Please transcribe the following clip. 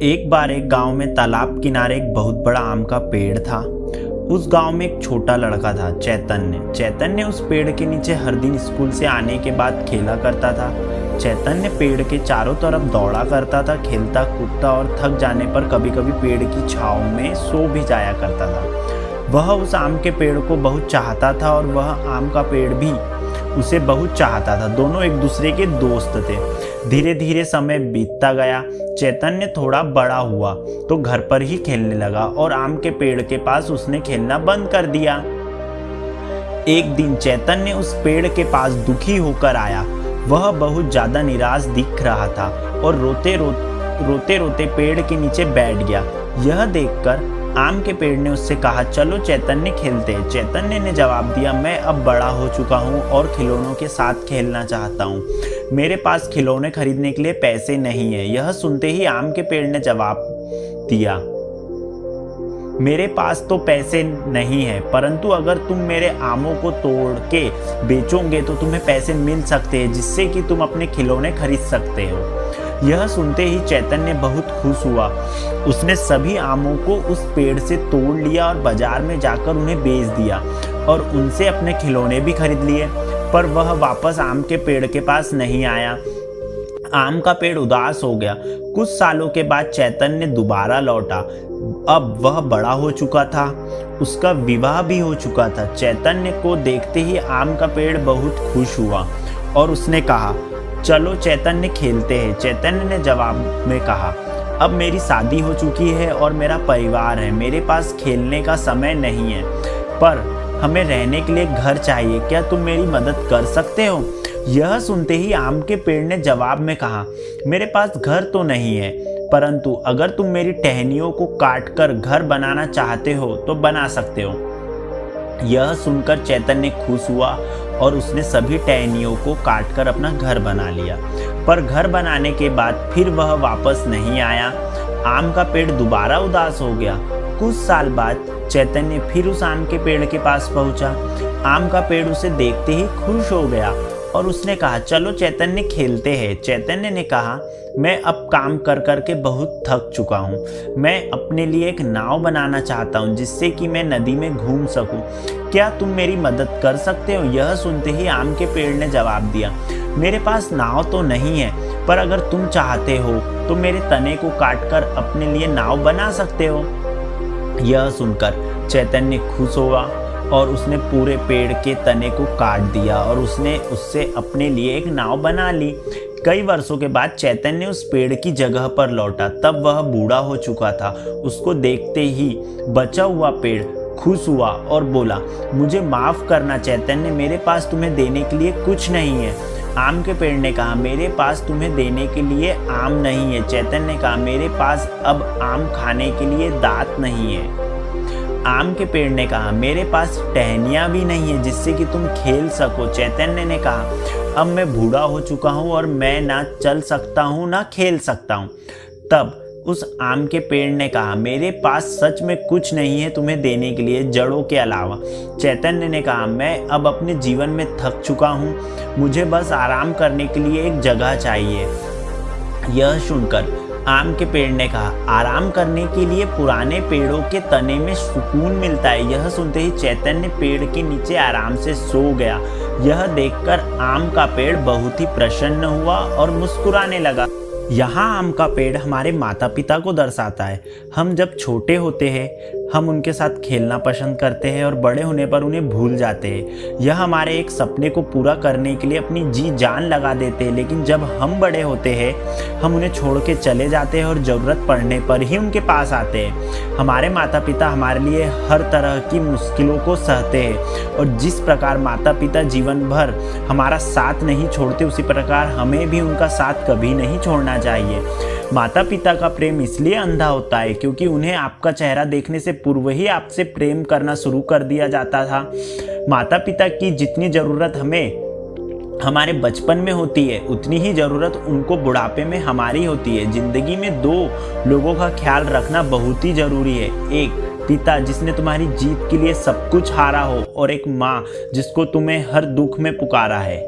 एक बार एक गांव में तालाब किनारे एक बहुत बड़ा आम का पेड़ था। उस गांव में एक छोटा लड़का था, चैतन्य। चैतन्य उस पेड़ के नीचे हर दिन स्कूल से आने के बाद खेला करता था। चैतन्य पेड़ के चारों तरफ दौड़ा करता था, खेलता कूदता और थक जाने पर कभी कभी पेड़ की छांव में सो भी जाया करता था। वह उस आम के पेड़ को बहुत चाहता था और वह आम का पेड़ भी उसे बहुत चाहता था। दोनों एक दूसरे के दोस्त थे। धीरे धीरे समय बीतता गया। चैतन्य थोड़ा बड़ा हुआ तो घर पर ही खेलने लगा और आम के पेड़ के पास उसने खेलना बंद कर दिया। एक दिन चैतन्य उस पेड़ के पास दुखी होकर आया। वह बहुत ज्यादा निराश दिख रहा था और रोते रोते पेड़ के नीचे बैठ गया। यह देखकर आम के पेड़ ने उससे कहा, चलो चैतन्य खेलते हैं। चैतन्य ने जवाब दिया, मैं अब बड़ा हो चुका हूँ और खिलौनों के साथ खेलना चाहता हूँ। मेरे पास खिलौने खरीदने के लिए पैसे नहीं है। यह सुनते ही आम के पेड़ ने जवाब दिया, मेरे पास तो पैसे नहीं है, परंतु अगर तुम मेरे आमों को तोड़ के बेचोगे तो तुम्हें पैसे मिल सकते हैं, जिससे कि तुम अपने खिलौने खरीद सकते हो। यह सुनते ही चैतन्य बहुत खुश हुआ। उसने सभी आमों को उस पेड़ से तोड़ लिया और बाजार में जाकर उन्हें बेच दिया और उनसे अपने खिलौने भी खरीद लिए। पर वह वापस आम के पेड़ के पास नहीं आया। आम का पेड़ उदास हो गया। कुछ सालों के बाद चैतन्य दोबारा लौटा। अब वह बड़ा हो चुका था, उसका विवाह भी हो चुका था। चैतन्य को देखते ही आम का पेड़ बहुत खुश हुआ और उसने कहा, चलो चैतन्य खेलते हैं। चैतन्य ने जवाब में कहा, अब मेरी शादी हो चुकी है और मेरा परिवार है, मेरे पास खेलने का समय नहीं है, पर हमें रहने के लिए घर चाहिए। क्या तुम मेरी मदद कर सकते हो? यह सुनते ही आम के पेड़ ने जवाब में कहा, मेरे पास घर तो नहीं है, परंतु अगर तुम मेरी टहनियों को काटकर घर बनाना चाहते हो तो बना सकते हो। यह सुनकर चैतन्य खुश हुआ और उसने सभी टहनियों को काटकर अपना घर बना लिया। पर घर बनाने के बाद फिर वह वापस नहीं आया। आम का पेड़ दोबारा उदास हो गया। कुछ साल बाद चैतन्य फिर उस आम के पेड़ के पास पहुंचा। आम का पेड़ उसे देखते ही खुश हो गया और उसने कहा, चलो चैतन्य खेलते हैं। चैतन्य ने कहा, मैं अब काम कर कर के बहुत थक चुका हूँ। मैं अपने लिए एक नाव बनाना चाहता हूँ, जिससे कि मैं नदी में घूम सकूँ। क्या तुम मेरी मदद कर सकते हो? यह सुनते ही आम के पेड़ ने जवाब दिया, मेरे पास नाव तो नहीं है, पर अगर तुम चाहते हो तो मेरे तने को काटकर अपने लिए नाव बना सकते हो। यह सुनकर चैतन्य खुश हुआ और उसने पूरे पेड़ के तने को काट दिया और उसने उससे अपने लिए एक नाव बना ली। कई वर्षों के बाद चैतन्य उस पेड़ की जगह पर लौटा। तब वह बूढ़ा हो चुका था। उसको देखते ही बचा हुआ पेड़ खुश हुआ और बोला, मुझे माफ करना चैतन्य, मेरे पास तुम्हें देने के लिए कुछ नहीं है। आम के पेड़ ने कहा, मेरे पास तुम्हें देने के लिए आम नहीं है। चैतन्य ने कहा, मेरे पास अब आम खाने के लिए दांत नहीं है। आम के पेड़ ने कहा, मेरे पास टहनियाँ भी नहीं है जिससे कि तुम खेल सको। चैतन्य ने कहा, अब मैं बूढ़ा हो चुका हूँ और मैं ना चल सकता हूँ ना खेल सकता हूँ। तब उस आम के पेड़ ने कहा, मेरे पास सच में कुछ नहीं है तुम्हें देने के लिए जड़ों के अलावा। चैतन्य ने कहा, मैं अब अपने जीवन में थक चुका हूँ, मुझे बस आराम करने के लिए एक जगह चाहिए। यह सुनकर आम के पेड़ ने कहा, आराम करने के लिए पुराने पेड़ों के तने में सुकून मिलता है। यह सुनते ही चैतन्य पेड़ के नीचे आराम से सो गया। यह देखकर आम का पेड़ बहुत ही प्रसन्न हुआ और मुस्कुराने लगा। यहाँ आम का पेड़ हमारे माता पिता को दर्शाता है। हम जब छोटे होते हैं हम उनके साथ खेलना पसंद करते हैं और बड़े होने पर उन्हें भूल जाते हैं। यह हमारे एक सपने को पूरा करने के लिए अपनी जी जान लगा देते हैं, लेकिन जब हम बड़े होते हैं हम उन्हें छोड़ के चले जाते हैं और ज़रूरत पड़ने पर ही उनके पास आते हैं। हमारे माता पिता हमारे लिए हर तरह की मुश्किलों को सहते हैं और जिस प्रकार माता पिता जीवन भर हमारा साथ नहीं छोड़ते, उसी प्रकार हमें भी उनका साथ कभी नहीं छोड़ना चाहिए। माता पिता का प्रेम इसलिए अंधा होता है क्योंकि उन्हें आपका चेहरा देखने से पूर्व ही आपसे प्रेम करना शुरू कर दिया जाता था। माता पिता की जितनी ज़रूरत हमें हमारे बचपन में होती है, उतनी ही ज़रूरत उनको बुढ़ापे में हमारी होती है। ज़िंदगी में दो लोगों का ख्याल रखना बहुत ही ज़रूरी है। एक पिता जिसने तुम्हारी जीत के लिए सब कुछ हारा हो और एक माँ जिसको तुम्हें हर दुख में पुकारा है।